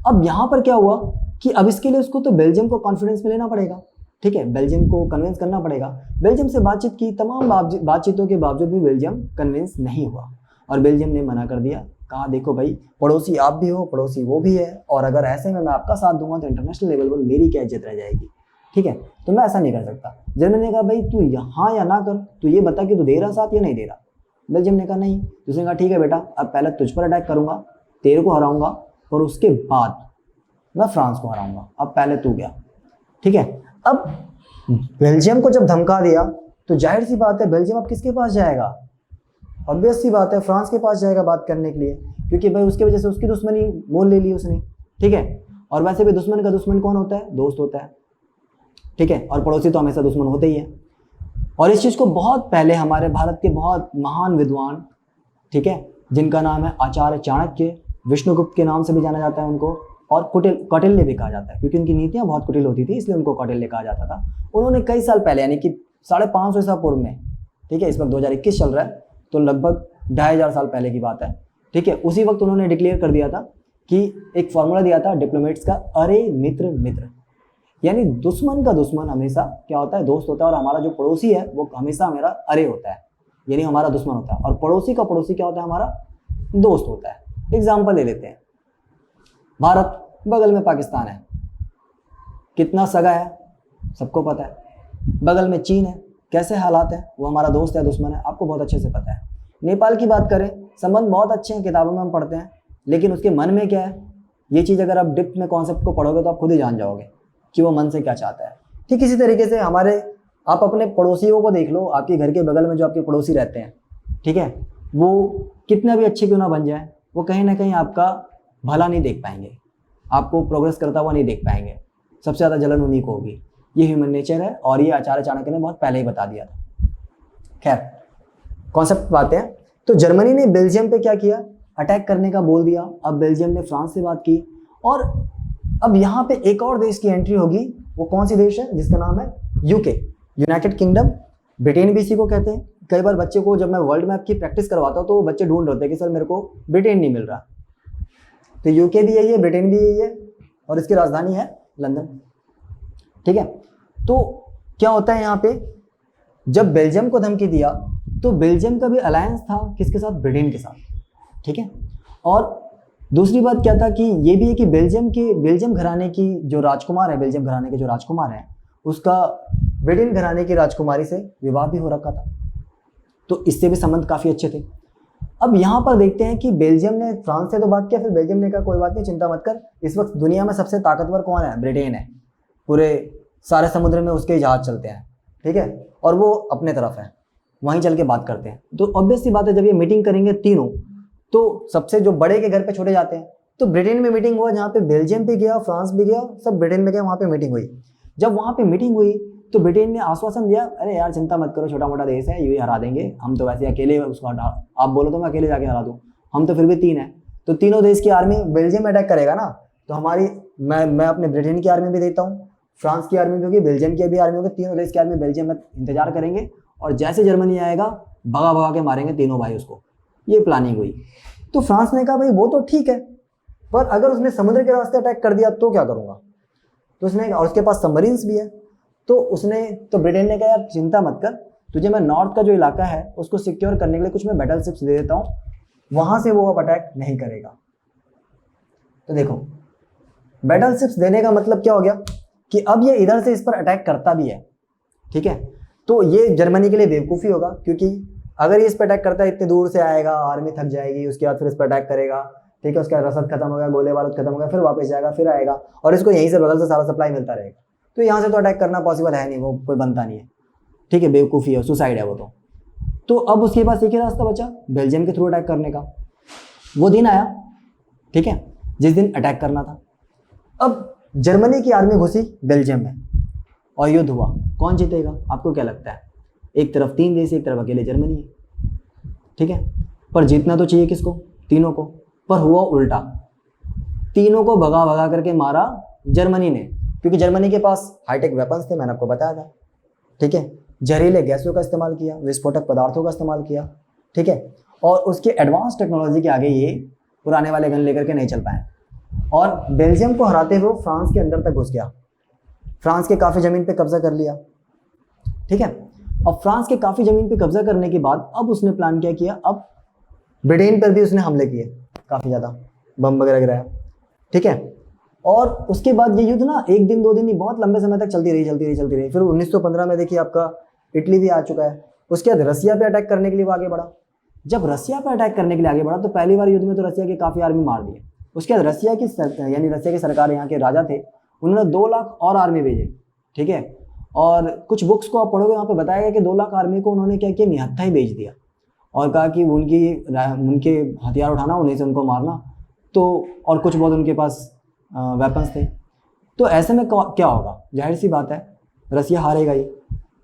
अब यहाँ पर क्या हुआ कि अब इसके लिए उसको तो बेल्जियम को कॉन्फिडेंस में लेना पड़ेगा, ठीक है, बेल्जियम को कन्विंस करना पड़ेगा। बेल्जियम से बातचीत की, तमाम बातचीतों के बावजूद भी बेल्जियम कन्विंस नहीं हुआ और बेल्जियम ने मना कर दिया, कहा देखो भाई पड़ोसी आप भी हो, पड़ोसी वो भी है, और अगर ऐसे में मैं आपका साथ दूंगा तो इंटरनेशनल लेवल पर मेरी क्या इज्जत रह जाएगी, ठीक है, तो मैं ऐसा नहीं कर सकता। जर्मनी ने कहा भाई तू यहाँ या ना कर, तू ये बता कि तू दे रहा साथ या नहीं दे रहा। बेल्जियम ने कहा नहीं। उसने कहा ठीक है बेटा, अब पहले तुझ पर अटैक करूंगा, तेरे को हराऊंगा, और उसके बाद मैं फ्रांस को हराऊंगा, अब पहले तू गया, ठीक है। अब बेल्जियम को जब धमका दिया तो जाहिर सी बात है बेल्जियम अब किसके पास जाएगा? ऑब्वियस सी बात है फ्रांस के पास जाएगा बात करने के लिए, क्योंकि भाई उसकी वजह से उसकी दुश्मनी मोल ले ली उसने, ठीक है। और वैसे भी दुश्मन का दुश्मन कौन होता है? दोस्त होता है, ठीक है, और पड़ोसी तो हमेशा दुश्मन होते ही है। और इस चीज़ को बहुत पहले हमारे भारत के बहुत महान विद्वान, ठीक है, जिनका नाम है आचार्य चाणक्य, विष्णुगुप्त के नाम से भी जाना जाता है उनको, और कौटिल्य भी कहा जाता है, क्योंकि उनकी नीतियाँ बहुत कुटिल होती थी इसलिए उनको कौटिल्य कहा जाता था। उन्होंने कई साल पहले, यानी कि 550 ईसा पूर्व में, ठीक है, इस वक्त 2021 चल रहा है, तो लगभग 2500 साल पहले की बात है, ठीक है, उसी वक्त उन्होंने डिक्लेयर कर दिया था कि एक फॉर्मूला दिया था डिप्लोमेट्स का, अरे मित्र मित्र, यानी दुश्मन का दुश्मन हमेशा क्या होता है, दोस्त होता है, और हमारा जो पड़ोसी है वो हमेशा मेरा अरे होता है, यानी हमारा दुश्मन होता है, और पड़ोसी का पड़ोसी क्या होता है, हमारा दोस्त होता है। एग्जाम्पल ले लेते हैं, भारत, बगल में पाकिस्तान है, कितना सगा है सबको पता है, बगल में चीन है, कैसे हालात है, वो हमारा दोस्त है दुश्मन है, आपको बहुत अच्छे से पता है। नेपाल की बात करें, संबंध बहुत अच्छे हैं, किताबों में हम पढ़ते हैं, लेकिन उसके मन में क्या है, ये चीज़ अगर आप डिप्थ में कॉन्सेप्ट को पढ़ोगे तो आप खुद ही जान जाओगे कि वो मन से क्या चाहता है। ठीक इसी तरीके से आप अपने पड़ोसियों को देख लो, आपके घर के बगल में जो आपके पड़ोसी रहते हैं, ठीक है, वो कितना भी अच्छे क्यों ना बन जाए, वो कहीं ना कहीं आपका भला नहीं देख पाएंगे, आपको प्रोग्रेस करता हुआ नहीं देख पाएंगे, सबसे ज़्यादा जलन उन्हीं को होगी। ये ह्यूमन नेचर है, और ये आचार्य चाणक्य ने बहुत पहले ही बता दिया था। खैर, कॉन्सेप्ट बातें हैं। तो जर्मनी ने बेल्जियम पे क्या किया, अटैक करने का बोल दिया। अब बेल्जियम ने फ्रांस से बात की, और अब यहाँ पे एक और देश की एंट्री होगी। वो कौन सी देश है, जिसका नाम है यूके, यूनाइटेड किंगडम, ब्रिटेन भी इसी को कहते हैं। कई बार बच्चे को जब मैं वर्ल्ड मैप की प्रैक्टिस करवाता हूँ तो बच्चे ढूंढ रहे हैं कि सर मेरे को ब्रिटेन नहीं मिल रहा, तो यूके भी यही है, ब्रिटेन भी यही है, और इसकी राजधानी है लंदन। ठीक है, तो क्या होता है यहाँ पे, जब बेल्जियम को धमकी दिया तो बेल्जियम का भी अलायंस था किसके साथ, ब्रिटेन के साथ। ठीक है, और दूसरी बात क्या था कि ये भी है कि बेल्जियम घराने की जो राजकुमार है, बेल्जियम घराने के जो राजकुमार है, उसका ब्रिटेन घराने की राजकुमारी से विवाह भी हो रखा था, तो इससे भी संबंध काफ़ी अच्छे थे। अब यहाँ पर देखते हैं कि बेल्जियम ने फ्रांस से तो बात किया, फिर बेल्जियम ने कहा कोई बात नहीं, चिंता मत कर, इस वक्त दुनिया में सबसे ताकतवर कौन है, ब्रिटेन है, पूरे सारे समुद्र में उसके जहाज चलते हैं, ठीक है, और वो अपने तरफ है, वहीं चल के बात करते हैं। तो ऑब्वियस सी बात है, जब ये मीटिंग करेंगे तीनों, तो सबसे जो बड़े के घर पे छोटे जाते हैं। तो ब्रिटेन में मीटिंग हुआ, जहाँ पे बेल्जियम भी गया, फ्रांस भी गया, सब ब्रिटेन में गए, वहाँ पे मीटिंग हुई। जब वहाँ पे मीटिंग हुई तो ब्रिटेन ने आश्वासन दिया, अरे यार चिंता मत करो, छोटा मोटा देश है, ये हरा देंगे, हम तो वैसे अकेले उसको आप बोलो तो मैं अकेले जाके हरा दूँ, हम तो फिर भी तीन है, तो तीनों देश की आर्मी बेल्जियम में अटैक करेगा ना, तो हमारी मैं अपने ब्रिटेन की आर्मी भी देता हूँ, फ्रांस की आर्मी भी होगी, बेल्जियम की भी आर्मी होगी, तीनों देश की आर्मी बेल्जियम में इंतजार करेंगे, और जैसे जर्मनी आएगा भगा भगा के मारेंगे तीनों भाई उसको। ये प्लानिंग हुई। तो फ्रांस ने कहा भाई वो तो ठीक है, पर अगर उसने समुद्र के रास्ते अटैक कर दिया तो क्या करूँगा, तो उसने, और उसके पास सबमरीन्स भी है, तो ब्रिटेन ने कहा यार चिंता मत कर, तुझे मैं नॉर्थ का जो इलाका है उसको सिक्योर करने के लिए कुछ मैं बैटल शिप्स दे देता हूँ, वहाँ से वो अब अटैक नहीं करेगा। तो देखो, बैटल शिप्स देने का मतलब क्या हो गया कि अब ये इधर से इस पर अटैक करता भी है, ठीक है, तो ये जर्मनी के लिए बेवकूफ़ी होगा, क्योंकि अगर ये इस पर अटैक करता है, इतने दूर से आएगा, आर्मी थक जाएगी, उसके बाद फिर इस पर अटैक करेगा, ठीक है, उसका रसद खत्म हो गया, गोले बारूद खत्म हो गया, फिर वापस जाएगा, फिर आएगा, और इसको यहीं से बगल से सारा सप्लाई मिलता रहेगा, तो यहाँ से तो अटैक करना पॉसिबल है नहीं, वो कोई बनता नहीं है, ठीक है, बेवकूफ़ी है, सुसाइड है वो तो अब उसके पास एक ही रास्ता बचा, बेल्जियम के थ्रू अटैक करने का। वो दिन आया, ठीक है, जिस दिन अटैक करना था। अब जर्मनी की आर्मी घुसी बेल्जियम में और युद्ध हुआ, कौन जीतेगा आपको क्या लगता है? एक तरफ तीन देश, एक तरफ अकेले जर्मनी है, ठीक है, पर जीतना तो चाहिए किसको, तीनों को, पर हुआ उल्टा, तीनों को भगा भगा करके मारा जर्मनी ने, क्योंकि जर्मनी के पास हाईटेक वेपन्स थे, मैंने आपको बताया था, ठीक है, जहरीले गैसों का इस्तेमाल किया, विस्फोटक पदार्थों का इस्तेमाल किया, ठीक है, और उसके एडवांस टेक्नोलॉजी के आगे ये पुराने वाले गन लेकर के नहीं चल पाए, और बेल्जियम को हराते हुए फ्रांस के अंदर तक घुस गया, फ्रांस के काफ़ी ज़मीन पे कब्जा कर लिया, ठीक है। अब फ्रांस के काफ़ी ज़मीन पे कब्जा करने के बाद अब उसने प्लान क्या किया, अब ब्रिटेन पर भी उसने हमले किए, काफ़ी ज़्यादा बम वगैरह गिराया, ठीक है, और उसके बाद ये युद्ध ना एक दिन दो दिन नहीं, बहुत लंबे समय तक चलती रही। फिर 1915 में देखिए आपका इटली भी आ चुका है, उसके बाद रसिया पे अटैक करने के लिए वो आगे बढ़ा। जब रसिया पे अटैक करने के लिए आगे बढ़ा तो पहली बार युद्ध में तो रसिया की काफ़ी आर्मी मार दिए। उसके बाद रसिया की सरकार, यहाँ के राजा थे, उन्होंने 2 लाख और आर्मी भेजे, ठीक है, और कुछ बुक्स को आप पढ़ोगे वहाँ पे बताया गया कि 2 लाख आर्मी को उन्होंने क्या किया, निहत्था ही भेज दिया, और कहा कि उनके हथियार उठाना, उन्हीं से उनको मारना, तो और कुछ बहुत उनके पास वेपन्स थे। तो ऐसे में क्या होगा, जाहिर सी बात है रसिया हारेगा ही,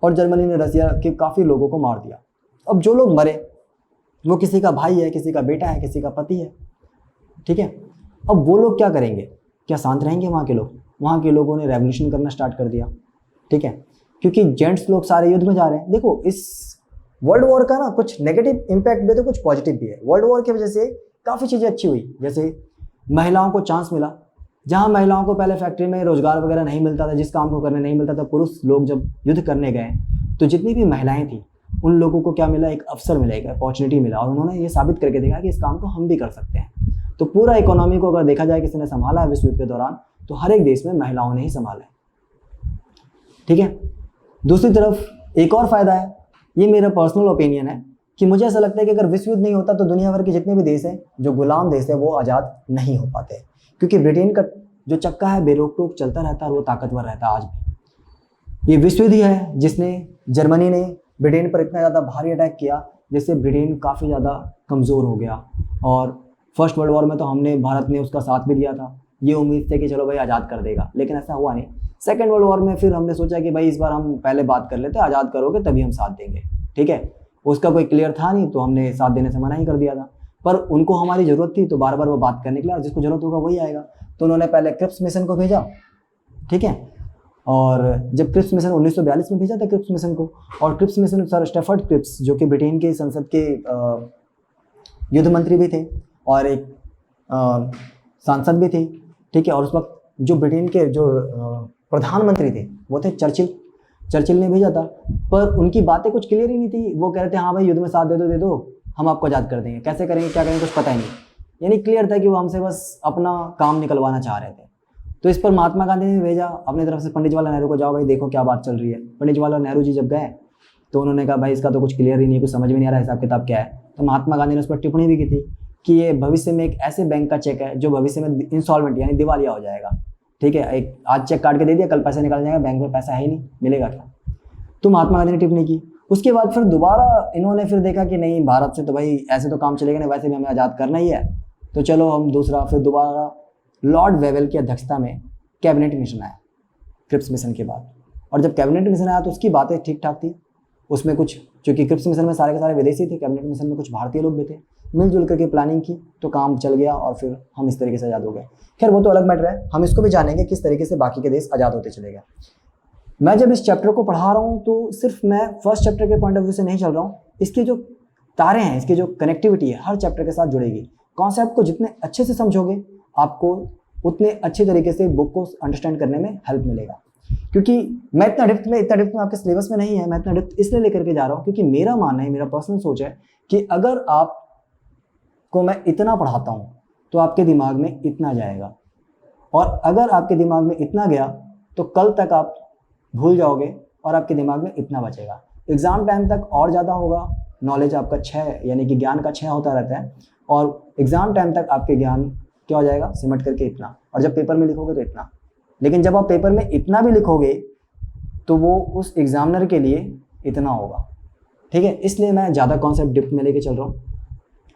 और जर्मनी ने रसिया के काफ़ी लोगों को मार दिया। अब जो लोग मरे वो किसी का भाई है, किसी का बेटा है, किसी का पति है, ठीक है। अब वो लोग क्या करेंगे, क्या शांत रहेंगे वहाँ के लोग? वहाँ के लोगों ने रेवोल्यूशन करना स्टार्ट कर दिया, ठीक है, क्योंकि जेंट्स लोग सारे युद्ध में जा रहे हैं। देखो, इस वर्ल्ड वॉर का ना कुछ नेगेटिव इम्पैक्ट भी है तो कुछ पॉजिटिव भी है। वर्ल्ड वॉर की वजह से काफ़ी चीज़ें अच्छी हुई, जैसे महिलाओं को चांस मिला। जहाँ महिलाओं को पहले फैक्ट्री में रोजगार वगैरह नहीं मिलता था, जिस काम को करने नहीं मिलता था, पुरुष लोग जब युद्ध करने गए तो जितनी भी महिलाएं थी उन लोगों को क्या मिला, एक अवसर मिला, एक अपॉर्चुनिटी मिला, और उन्होंने ये साबित करके देखा कि इस काम को हम भी कर सकते हैं। तो पूरा इकोनॉमी को अगर देखा जाए किसी ने संभाला है विश्व युद्ध के दौरान, तो हर एक देश में महिलाओं ने ही संभाला है। ठीक है। दूसरी तरफ एक और फायदा है, ये मेरा पर्सनल ओपिनियन है कि मुझे ऐसा लगता है कि अगर विश्व युद्ध नहीं होता तो दुनिया भर के जितने भी देश हैं जो गुलाम देश है वो आज़ाद नहीं हो पाते, क्योंकि ब्रिटेन का जो चक्का है बेरोक टोक चलता रहता है और वो ताकतवर रहता है आज भी। ये विश्व युद्ध ही है जिसने, जर्मनी ने ब्रिटेन पर इतना ज़्यादा भारी अटैक किया जिससे ब्रिटेन काफ़ी ज़्यादा कमज़ोर हो गया, और फर्स्ट वर्ल्ड वॉर में तो हमने, भारत ने उसका साथ भी दिया था, ये उम्मीद थी कि चलो भाई आज़ाद कर देगा, लेकिन ऐसा हुआ नहीं। सेकेंड वर्ल्ड वॉर में फिर हमने सोचा कि भाई इस बार हम पहले बात कर लेते, आज़ाद करोगे तभी हम साथ देंगे। ठीक है, उसका कोई क्लियर था नहीं तो हमने साथ देने से मना ही कर दिया था, पर उनको हमारी ज़रूरत थी तो बार बार वो बात करने के लिए, और जिसको ज़रूरत होगा वही आएगा। तो उन्होंने पहले क्रिप्स मिशन को भेजा, ठीक है, और जब क्रिप्स मिशन 1942 में भेजा था क्रिप्स मिशन को, और Cripps mission sir Stafford Cripps जो कि ब्रिटेन के संसद के युद्ध मंत्री भी थे और एक सांसद भी थे। ठीक है, और उस वक्त जो ब्रिटेन के जो प्रधानमंत्री थे वो थे चर्चिल ने भेजा था, पर उनकी बातें कुछ क्लियर ही नहीं थी। वो कह रहे थे हाँ भाई युद्ध में साथ दे दो, हम आपको आज़ाद कर देंगे, कैसे करेंगे क्या करेंगे कुछ पता ही नहीं। यानी क्लियर था कि वो हमसे बस अपना काम निकलवाना चाह रहे थे। तो इस पर महात्मा गांधी ने भेजा अपनी तरफ से पंडित जवाहरलाल नेहरू को, जाओ भाई देखो क्या बात चल रही है। पंडित जवाहरलाल नेहरू जी जब गए तो उन्होंने कहा भाई इसका तो कुछ क्लियर ही नहीं, कुछ समझ में नहीं आ रहा हिसाब किताब क्या है। तो महात्मा गांधी ने उस पर टिप्पणी भी की थी कि ये भविष्य में एक ऐसे बैंक का चेक है जो भविष्य में इंस्टॉलमेंट यानी दिवालिया हो जाएगा। ठीक है, एक आज चेक काट के दे दिया, कल पैसे निकल जाएगा, बैंक में पैसा है ही नहीं, मिलेगा क्या। तो महात्मा गांधी ने टिप्पणी की। उसके बाद फिर दोबारा इन्होंने फिर देखा कि नहीं, भारत से तो भाई ऐसे तो काम चलेगा नहीं, वैसे भी हमें आज़ाद करना ही है, तो चलो हम दूसरा, फिर दोबारा लॉर्ड वेवेल की अध्यक्षता में कैबिनेट मिशन आया क्रिप्स मिशन के बाद। और जब कैबिनेट मिशन आया तो उसकी बातें ठीक ठाक थी, उसमें कुछ, चूँकि क्रिप्स मिशन में सारे के सारे विदेशी थे, कैबिनेट मिशन में कुछ भारतीय लोग भी थे, मिलजुल करके प्लानिंग की तो काम चल गया और फिर हम इस तरीके से आज़ाद हो गए। खैर वो तो अलग मैटर है, हम इसको भी जानेंगे किस तरीके से बाकी के देश आज़ाद होते चले गए। मैं जब इस चैप्टर को पढ़ा रहा हूँ तो सिर्फ मैं फर्स्ट चैप्टर के पॉइंट ऑफ व्यू से नहीं चल रहा हूँ, इसके जो तारे हैं, इसकी जो कनेक्टिविटी है हर चैप्टर के साथ जुड़ेगी। कॉन्सेप्ट को जितने अच्छे से समझोगे आपको उतने अच्छे तरीके से बुक को अंडरस्टैंड करने में हेल्प मिलेगा। क्योंकि मैं इतना डिप्थ में आपके सिलेबस में नहीं है, मैं इतना डिप्थ इसलिए लेकर के जा रहा हूँ क्योंकि मेरा मानना है, मेरा पर्सनल सोच है कि अगर आप को मैं इतना पढ़ाता हूँ तो आपके दिमाग में इतना जाएगा, और अगर आपके दिमाग में इतना गया तो कल तक आप भूल जाओगे और आपके दिमाग में इतना बचेगा। एग्ज़ाम टाइम तक और ज़्यादा होगा, नॉलेज आपका 6 यानी कि ज्ञान का 6 होता रहता है, और एग्ज़ाम टाइम तक आपके ज्ञान क्या हो जाएगा, सिमट करके इतना, और जब पेपर में लिखोगे तो इतना। लेकिन जब आप पेपर में इतना भी लिखोगे तो वो उस एग्जामिनर के लिए इतना होगा। ठीक है, इसलिए मैं ज़्यादा कॉन्सेप्ट डिप्थ में लेके चल रहा हूँ।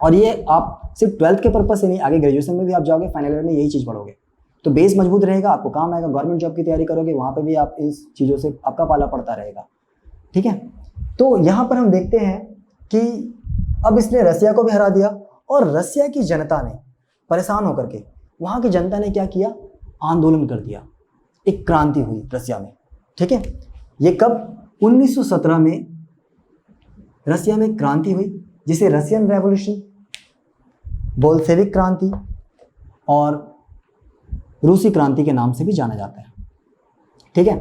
और ये आप सिर्फ 12th के पर्पज़ से नहीं, आगे ग्रेजुएशन में भी आप जाओगे, फाइनल ईयर में यही चीज़ पढ़ोगे, तो बेस मजबूत रहेगा, आपको काम आएगा। गवर्नमेंट जॉब की तैयारी करोगे वहाँ पे भी आप इस चीज़ों से आपका पाला पड़ता रहेगा। ठीक है, तो यहाँ पर हम देखते हैं कि अब इसने रसिया को भी हरा दिया, और रसिया की जनता ने परेशान होकर के, वहाँ की जनता ने क्या किया, आंदोलन कर दिया, एक क्रांति हुई रसिया में। ठीक है, ये कब, 1917 में रसिया में क्रांति हुई, जिसे रशियन रेवोल्यूशन, बोल्शेविक क्रांति और रूसी क्रांति के नाम से भी जाना जाता है। ठीक है,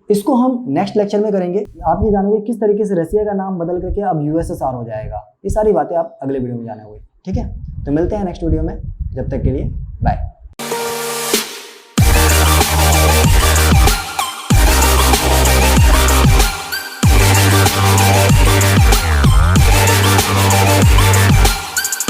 इसको हम नेक्स्ट लेक्चर में करेंगे। आप ये जानोगे किस तरीके से रसिया का नाम बदल करके अब यूएसएसआर हो जाएगा। ये सारी बातें आप अगले वीडियो में जाने होंगे। ठीक है, तो मिलते हैं नेक्स्ट वीडियो में, जब तक के लिए बाय।